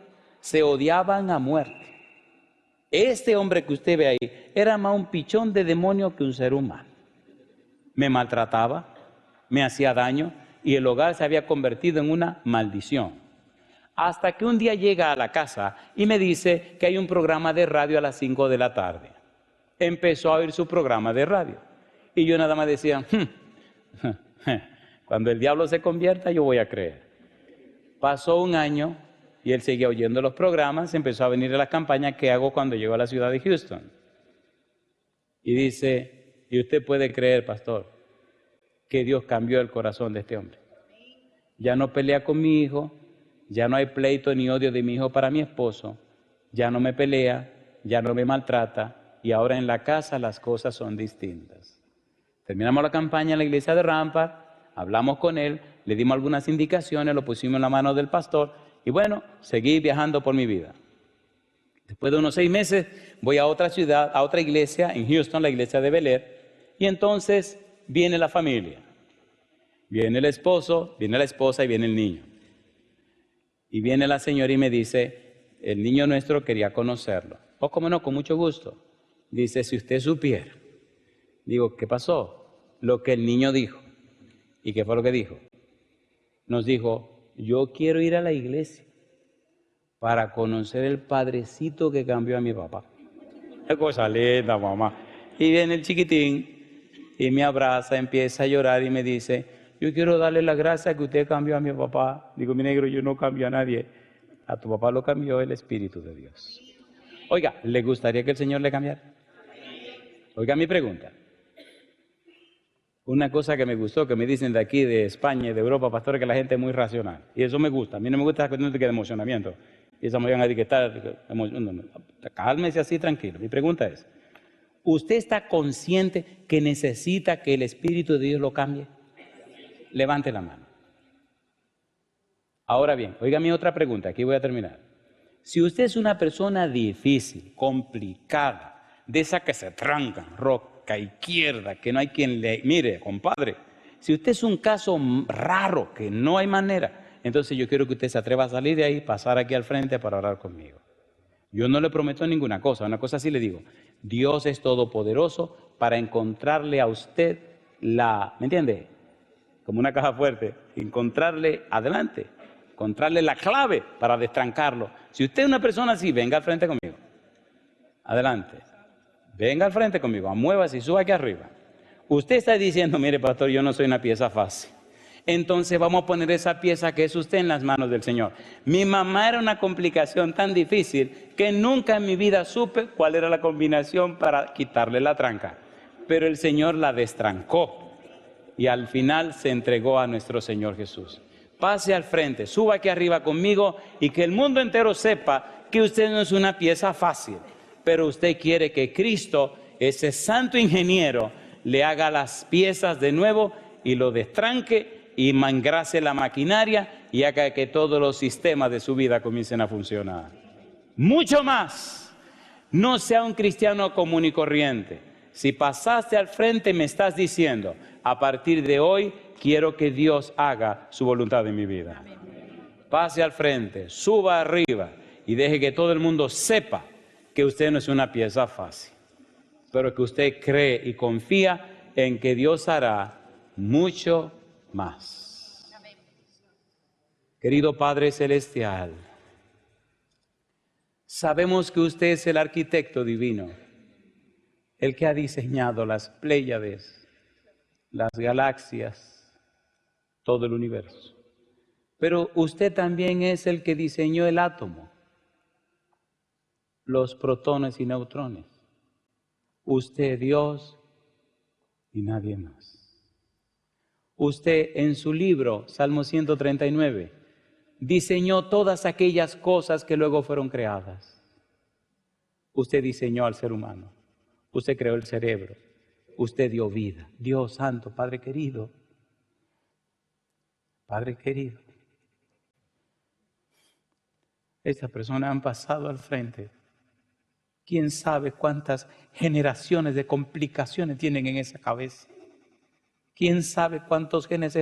Se odiaban a muerte. Este hombre que usted ve ahí era más un pichón de demonio que un ser humano. Me maltrataba, me hacía daño y el hogar se había convertido en una maldición. Hasta que un día llega a la casa y me dice que hay un programa de radio a las 5 de la tarde. Empezó a oír su programa de radio. Y yo nada más decía, cuando el diablo se convierta yo voy a creer. Pasó un año y él seguía oyendo los programas, empezó a venir a las campañas que hago cuando llego a la ciudad de Houston. Y dice, y usted puede creer, pastor, que Dios cambió el corazón de este hombre. Ya no pelea con mi hijo, ya no hay pleito ni odio de mi hijo para mi esposo, ya no me pelea, ya no me maltrata, y ahora en la casa las cosas son distintas. Terminamos la campaña en la iglesia de Rampart, hablamos con él, le dimos algunas indicaciones, lo pusimos en la mano del pastor, y bueno, seguí viajando por mi vida. Después de unos 6 meses, voy a otra ciudad, a otra iglesia, en Houston, la iglesia de Bel Air, y entonces viene la familia. Viene el esposo, viene la esposa y viene el niño. Y viene la señora y me dice, el niño nuestro quería conocerlo. Oh, cómo no, con mucho gusto. Dice, si usted supiera. Digo, ¿qué pasó? Lo que el niño dijo. ¿Y qué fue lo que dijo? Nos dijo, yo quiero ir a la iglesia para conocer el padrecito que cambió a mi papá. Qué cosa linda, mamá. Y viene el chiquitín y me abraza, empieza a llorar y me dice, yo quiero darle las gracias que usted cambió a mi papá. Digo, mi negro, yo no cambio a nadie. A tu papá lo cambió el Espíritu de Dios. Oiga, ¿le gustaría que el Señor le cambiara? Oiga mi pregunta. Una cosa que me gustó, que me dicen de aquí, de España y de Europa, pastor, que la gente es muy racional. Y eso me gusta. A mí no me gusta esa cuestión de emocionamiento. Y esa me van a etiquetar. Cálmese así, tranquilo. Mi pregunta es, ¿usted está consciente que necesita que el Espíritu de Dios lo cambie? Levante la mano. Ahora bien, oiga mi otra pregunta, aquí voy a terminar. Si usted es una persona difícil, complicada, de esa que se trancan, roca izquierda, que no hay quien le... Mire, compadre, si usted es un caso raro, que no hay manera, entonces yo quiero que usted se atreva a salir de ahí, pasar aquí al frente para orar conmigo. Yo no le prometo ninguna cosa, una cosa sí le digo. Dios es todopoderoso para encontrarle a usted la... ¿Me entiende? Como una caja fuerte, encontrarle adelante, encontrarle la clave para destrancarlo. Si usted es una persona así, venga al frente conmigo. Adelante. Venga al frente conmigo, muévase y suba aquí arriba. Usted está diciendo, mire pastor, yo no soy una pieza fácil. Entonces vamos a poner esa pieza que es usted en las manos del Señor. Mi mamá era una complicación tan difícil que nunca en mi vida supe cuál era la combinación para quitarle la tranca. Pero el Señor la destrancó y al final se entregó a nuestro Señor Jesús. Pase al frente, suba aquí arriba conmigo y que el mundo entero sepa que usted no es una pieza fácil. Pero usted quiere que Cristo, ese santo ingeniero, le haga las piezas de nuevo y lo destranque y engrase la maquinaria y haga que todos los sistemas de su vida comiencen a funcionar. Mucho más. No sea un cristiano común y corriente. Si pasaste al frente me estás diciendo, a partir de hoy quiero que Dios haga su voluntad en mi vida. pase al frente, suba arriba y deje que todo el mundo sepa que usted no es una pieza fácil, pero que usted cree y confía en que Dios hará mucho más. Amén. Querido Padre Celestial, sabemos que usted es el arquitecto divino, el que ha diseñado las Pléyades, las galaxias, todo el universo. Pero usted también es el que diseñó el átomo, los protones y neutrones. Usted, Dios, y nadie más. Usted en su libro, Salmo 139, diseñó todas aquellas cosas que luego fueron creadas. Usted diseñó al ser humano. Usted creó el cerebro. Usted dio vida. Dios santo, Padre querido. Padre querido. Estas personas han pasado al frente. ¿Quién sabe cuántas generaciones de complicaciones tienen en esa cabeza? ¿Quién sabe cuántos genes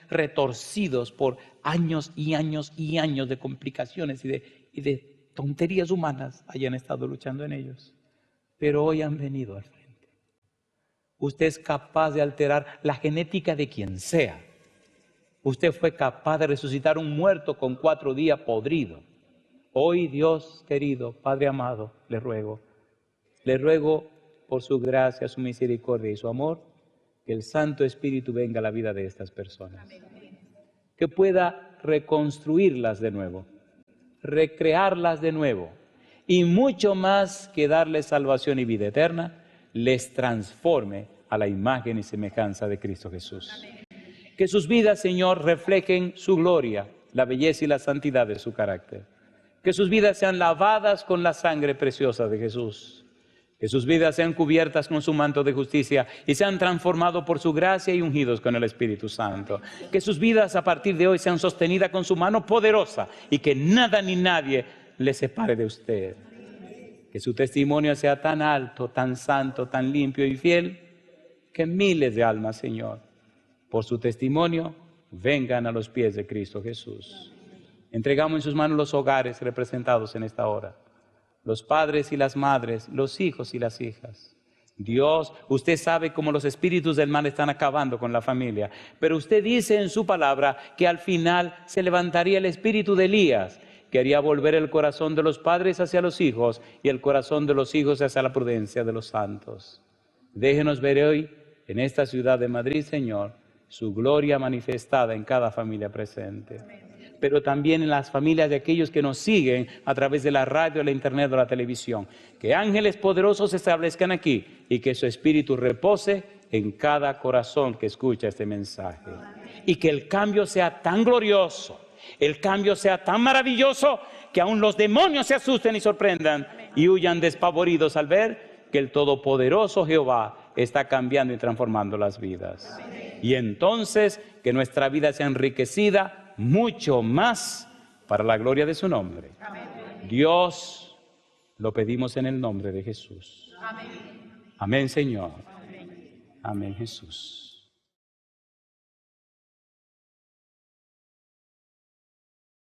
retorcidos por años y años y años de complicaciones y de tonterías humanas hayan estado luchando en ellos? Pero hoy han venido al frente. Usted es capaz de alterar la genética de quien sea. Usted fue capaz de resucitar un muerto con 4 días podrido. Hoy, Dios querido, Padre amado, le ruego por su gracia, su misericordia y su amor, que el Santo Espíritu venga a la vida de estas personas. Que pueda reconstruirlas de nuevo, recrearlas de nuevo, y mucho más que darles salvación y vida eterna, les transforme a la imagen y semejanza de Cristo Jesús. Amén. Que sus vidas, Señor, reflejen su gloria, la belleza y la santidad de su carácter. Que sus vidas sean lavadas con la sangre preciosa de Jesús. Que sus vidas sean cubiertas con su manto de justicia y sean transformados por su gracia y ungidos con el Espíritu Santo. Que sus vidas a partir de hoy sean sostenidas con su mano poderosa y que nada ni nadie les separe de usted. Que su testimonio sea tan alto, tan santo, tan limpio y fiel, que miles de almas, Señor, por su testimonio, vengan a los pies de Cristo Jesús. Entregamos en sus manos los hogares representados en esta hora. Los padres y las madres, los hijos y las hijas. Dios, usted sabe cómo los espíritus del mal están acabando con la familia, pero usted dice en su palabra que al final se levantaría el espíritu de Elías, que haría volver el corazón de los padres hacia los hijos y el corazón de los hijos hacia la prudencia de los santos. Déjenos ver hoy en esta ciudad de Madrid, Señor, su gloria manifestada en cada familia presente. Pero también en las familias de aquellos que nos siguen a través de la radio, la internet o la televisión. Que ángeles poderosos se establezcan aquí y que su espíritu repose en cada corazón que escucha este mensaje. Y que el cambio sea tan glorioso, el cambio sea tan maravilloso, que aún los demonios se asusten y sorprendan y huyan despavoridos al ver que el todopoderoso Jehová está cambiando y transformando las vidas. Y entonces que nuestra vida sea enriquecida mucho más para la gloria de su nombre. Amén. Dios, lo pedimos en el nombre de Jesús. Amén. Amén, Señor. Amén, Jesús.